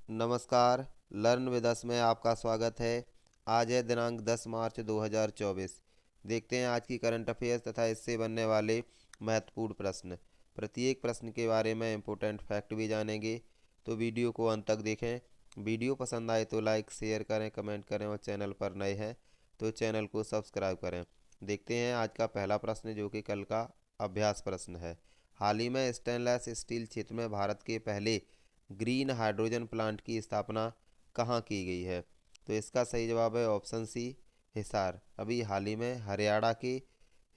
नमस्कार। Learn with us में आपका स्वागत है। आज है दिनांक 10 मार्च 2024। देखते हैं आज की करंट अफेयर्स तथा इससे बनने वाले महत्वपूर्ण प्रश्न। प्रत्येक प्रश्न के बारे में इम्पोर्टेंट फैक्ट भी जानेंगे, तो वीडियो को अंत तक देखें। वीडियो पसंद आए तो लाइक शेयर करें, कमेंट करें और चैनल पर नए हैं तो चैनल को सब्सक्राइब करें। देखते हैं आज का पहला प्रश्न, जो कि कल का अभ्यास प्रश्न है। हाल ही में स्टेनलेस स्टील क्षेत्र में भारत के पहले ग्रीन हाइड्रोजन प्लांट की स्थापना कहाँ की गई है? तो इसका सही जवाब है ऑप्शन सी, हिसार। अभी हाल ही में हरियाणा के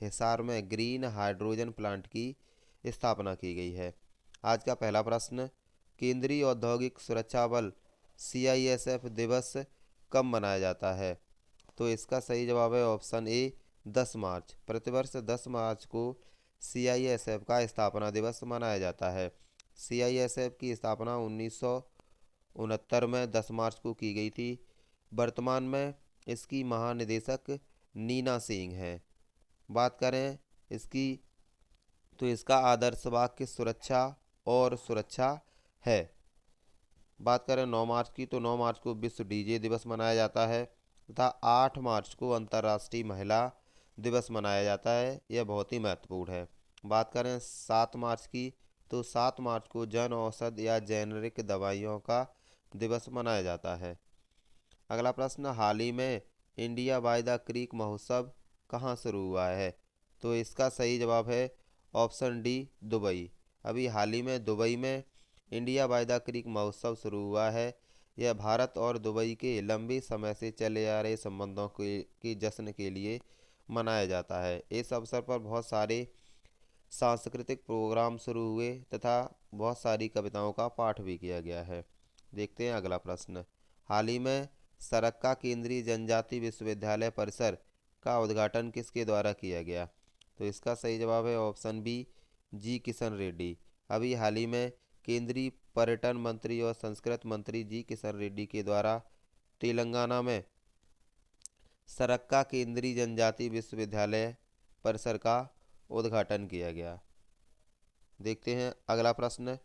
हिसार में ग्रीन हाइड्रोजन प्लांट की स्थापना की गई है। आज का पहला प्रश्न, केंद्रीय औद्योगिक सुरक्षा बल CISF दिवस कब मनाया जाता है? तो इसका सही जवाब है ऑप्शन ए, 10 मार्च। प्रतिवर्ष 10 मार्च को CISF का स्थापना दिवस मनाया जाता है। CISF की स्थापना 1969 में 10 मार्च को की गई थी। वर्तमान में इसकी महानिदेशक नीना सिंह हैं। बात करें इसकी, तो इसका आदर्श वाक्य सुरक्षा और सुरक्षा है। बात करें 9 मार्च की, तो 9 मार्च को विश्व DJ दिवस मनाया जाता है तथा 8 मार्च को अंतर्राष्ट्रीय महिला दिवस मनाया जाता है। यह बहुत ही महत्वपूर्ण है। बात करें 7 मार्च की, तो 7 मार्च को जन औषधि या जेनरिक दवाइयों का दिवस मनाया जाता है। अगला प्रश्न, हाल ही में इंडिया बाय द क्रीक महोत्सव कहाँ शुरू हुआ है? तो इसका सही जवाब है ऑप्शन डी, दुबई। अभी हाल ही में दुबई में इंडिया बाय द क्रीक महोत्सव शुरू हुआ है। यह भारत और दुबई के लंबे समय से चले आ रहे संबंधों के जश्न के लिए मनाया जाता है। इस अवसर पर बहुत सारे सांस्कृतिक प्रोग्राम शुरू हुए तथा बहुत सारी कविताओं का पाठ भी किया गया है। देखते हैं अगला प्रश्न, हाल ही में सरक्का केंद्रीय जनजाति विश्वविद्यालय परिसर का उद्घाटन किसके द्वारा किया गया? तो इसका सही जवाब है ऑप्शन बी, जी किशन रेड्डी। अभी हाल ही में केंद्रीय पर्यटन मंत्री और संस्कृति मंत्री जी किशन रेड्डी के द्वारा तेलंगाना में सरक्का केंद्रीय जनजाति विश्वविद्यालय परिसर का उद्घाटन किया गया। देखते हैं अगला प्रश्न,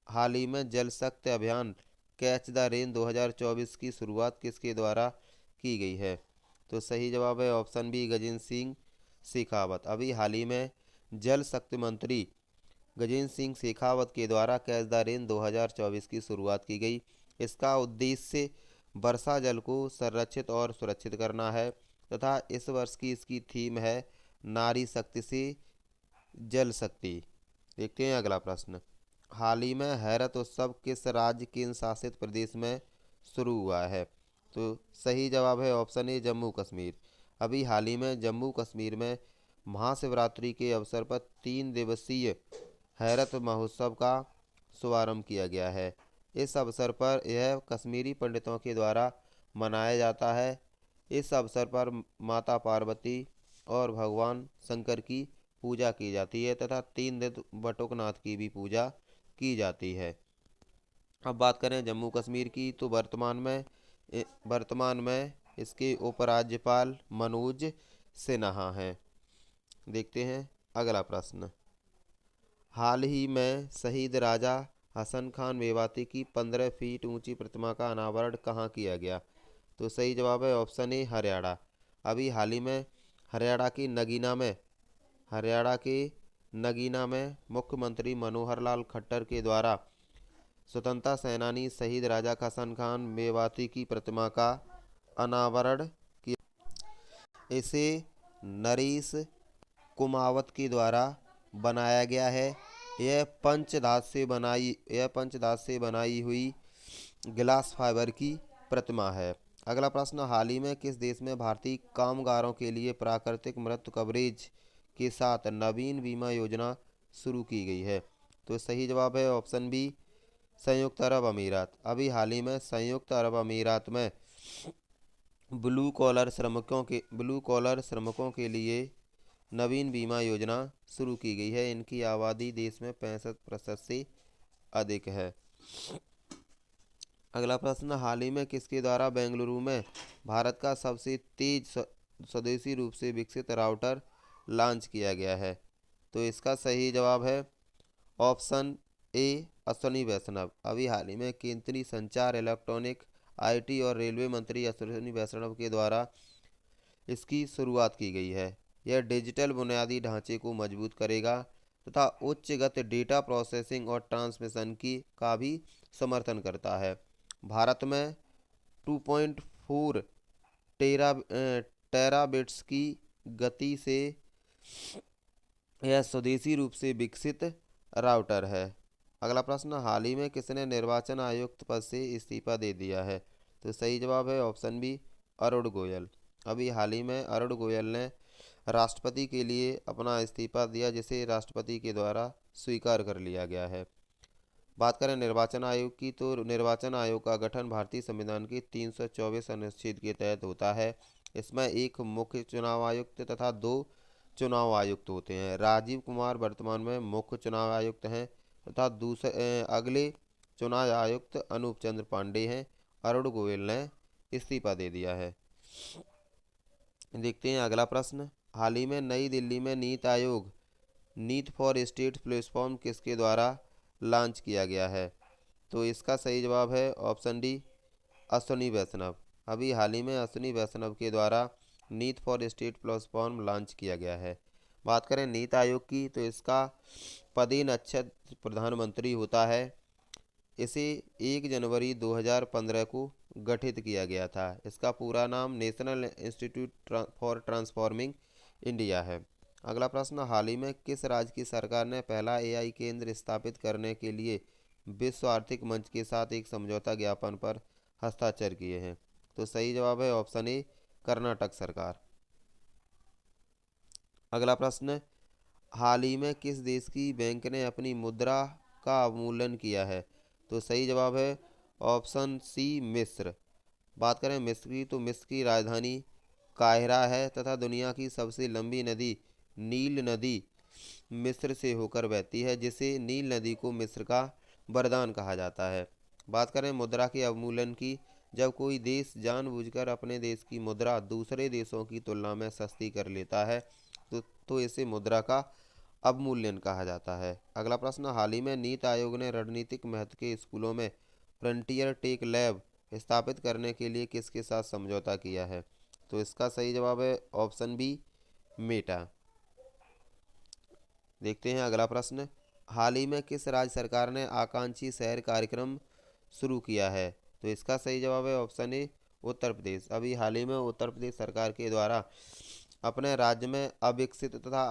हाल ही में जल शक्ति अभियान कैच द रेन 2024 की शुरुआत किसके द्वारा की गई है? तो सही जवाब है ऑप्शन बी, गजेंद्र सिंह शेखावत। अभी हाल ही में जल शक्ति मंत्री गजेंद्र सिंह शेखावत के द्वारा कैच द रेन 2024 की शुरुआत की गई। इसका उद्देश्य वर्षा जल को संरक्षित और सुरक्षित करना है तथा इस वर्ष की इसकी थीम है नारी शक्ति से जल शक्ति। देखते हैं अगला प्रश्न, हाल ही में हैरत उत्सव किस राज्य केंद्र शासित प्रदेश में शुरू हुआ है? तो सही जवाब है ऑप्शन ए, जम्मू कश्मीर। अभी हाल ही में जम्मू कश्मीर में महाशिवरात्रि के अवसर पर 3 दिवसीय हैरत महोत्सव का शुभारंभ किया गया है। इस अवसर पर यह कश्मीरी पंडितों के द्वारा मनाया जाता है। इस अवसर पर माता पार्वती और भगवान शंकर की पूजा की जाती है तथा 3 दिन बटुकनाथ की भी पूजा की जाती है। अब बात करें जम्मू कश्मीर की, तो वर्तमान में इसके उपराज्यपाल मनोज सिन्हा हैं। देखते हैं अगला प्रश्न, हाल ही में शहीद राजा हसन खान मेवाती की 15 फीट ऊंची प्रतिमा का अनावरण कहाँ किया गया? तो सही जवाब है ऑप्शन ए, हरियाणा। अभी हाल ही में हरियाणा के नगीना में मुख्यमंत्री मनोहर लाल खट्टर के द्वारा स्वतंत्रता सेनानी शहीद राजा हसन खान मेवाती की प्रतिमा का अनावरण किया। इसे नरेश कुमावत के द्वारा बनाया गया है। यह पंचधातु से बनाई हुई ग्लास फाइबर की प्रतिमा है। अगला प्रश्न, हाल ही में किस देश में भारतीय कामगारों के लिए प्राकृतिक मृत्यु कवरेज के साथ नवीन बीमा योजना शुरू की गई है? तो सही जवाब है ऑप्शन बी, संयुक्त अरब अमीरात। अभी हाल ही में संयुक्त अरब अमीरात में ब्लू कॉलर श्रमिकों के लिए नवीन बीमा योजना शुरू की गई है। इनकी आबादी देश में 65% से अधिक है। अगला प्रश्न, हाल ही में किसके द्वारा बेंगलुरु में भारत का सबसे तेज स्वदेशी रूप से विकसित राउटर लॉन्च किया गया है? तो इसका सही जवाब है ऑप्शन ए, अश्विनी वैष्णव। अभी हाल ही में केंद्रीय संचार, इलेक्ट्रॉनिक, आईटी और रेलवे मंत्री अश्विनी वैष्णव के द्वारा इसकी शुरुआत की गई है। यह डिजिटल बुनियादी ढांचे को मजबूत करेगा तथा उच्च गति डेटा प्रोसेसिंग और ट्रांसमिशन की का भी समर्थन करता है। भारत में 2.4 टेराबिट्स की गति से यह स्वदेशी रूप से विकसित राउटर है। अगला प्रश्न, हाल ही में किसने निर्वाचन आयुक्त पद से इस्तीफा दे दिया है? तो सही जवाब है ऑप्शन बी, अरुण गोयल। अभी हाल ही में अरुण गोयल ने राष्ट्रपति के लिए अपना इस्तीफा दिया, जिसे राष्ट्रपति के द्वारा स्वीकार कर लिया गया है। बात करें निर्वाचन आयोग की, तो निर्वाचन आयोग का गठन भारतीय संविधान के 324 अनुच्छेद के तहत होता है। इसमें एक मुख्य चुनाव आयुक्त तथा 2 चुनाव आयुक्त होते हैं। राजीव कुमार वर्तमान में मुख्य चुनाव आयुक्त हैं तथा दूसरे अगले चुनाव आयुक्त अनूप चंद्र पांडे हैं। अरुण गोयल ने इस्तीफा दे दिया है। देखते हैं अगला प्रश्न, हाल ही में नई दिल्ली में NITI Aayog NEET for state platform किसके द्वारा लॉन्च किया गया है? तो इसका सही जवाब है ऑप्शन डी, अश्विनी वैष्णव। अभी हाल ही में अश्विनी वैष्णव के द्वारा NEAT for state platform launch किया गया है। बात करें नीति आयोग की, तो इसका पदेन प्रधानमंत्री होता है। इसे 1 जनवरी 2015 को गठित किया गया था। इसका पूरा नाम national institute for transforming India है। अगला प्रश्न, हाल ही में किस राज्य की सरकार ने पहला एआई केंद्र स्थापित करने के लिए विश्व आर्थिक मंच के साथ एक समझौता ज्ञापन पर हस्ताक्षर किए हैं? तो सही जवाब है ऑप्शन ए, कर्नाटक सरकार। अगला प्रश्न, हाल ही में किस देश की बैंक ने अपनी मुद्रा का अवमूल्यन किया है? तो सही जवाब है ऑप्शन सी, मिस्र। बात करें मिस्र की, तो मिस्र की राजधानी काहिरा है तथा दुनिया की सबसे लंबी नदी नील नदी मिस्र से होकर बहती है, जिसे नील नदी को मिस्र का वरदान कहा जाता है। बात करें मुद्रा के अवमूल्यन की, जब कोई देश जानबूझकर अपने देश की मुद्रा दूसरे देशों की तुलना में सस्ती कर लेता है तो इसे मुद्रा का अवमूल्यन कहा जाता है। अगला प्रश्न, हाल ही में नीति आयोग ने रणनीतिक महत्व के स्कूलों में फ्रंटियर टेक लैब स्थापित करने के लिए किसके साथ समझौता किया है? तो इसका सही जवाब है ऑप्शन बी, मेटा। देखते हैं अगला प्रश्न, हाल ही में किस राज्य सरकार ने आकांक्षी शहर कार्यक्रम शुरू किया है? तो इसका सही जवाब है ऑप्शन ए, उत्तर प्रदेश। अभी हाल ही में उत्तर प्रदेश सरकार के द्वारा अपने राज्य में अविकसित तथा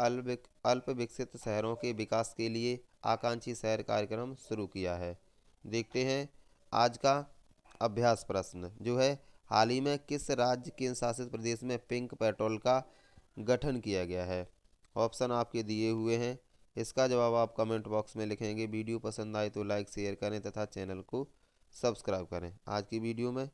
अल्प विकसित शहरों के विकास के लिए आकांक्षी शहर कार्यक्रम शुरू किया है। देखते हैं आज का अभ्यास प्रश्न जो है, हाल ही में किस राज्य केंद्र शासित प्रदेश में पिंक पेट्रोल का गठन किया गया है? ऑप्शन आपके दिए हुए हैं, इसका जवाब आप कमेंट बॉक्स में लिखेंगे। वीडियो पसंद आए तो लाइक शेयर करें तथा चैनल को सब्सक्राइब करें। आज की वीडियो में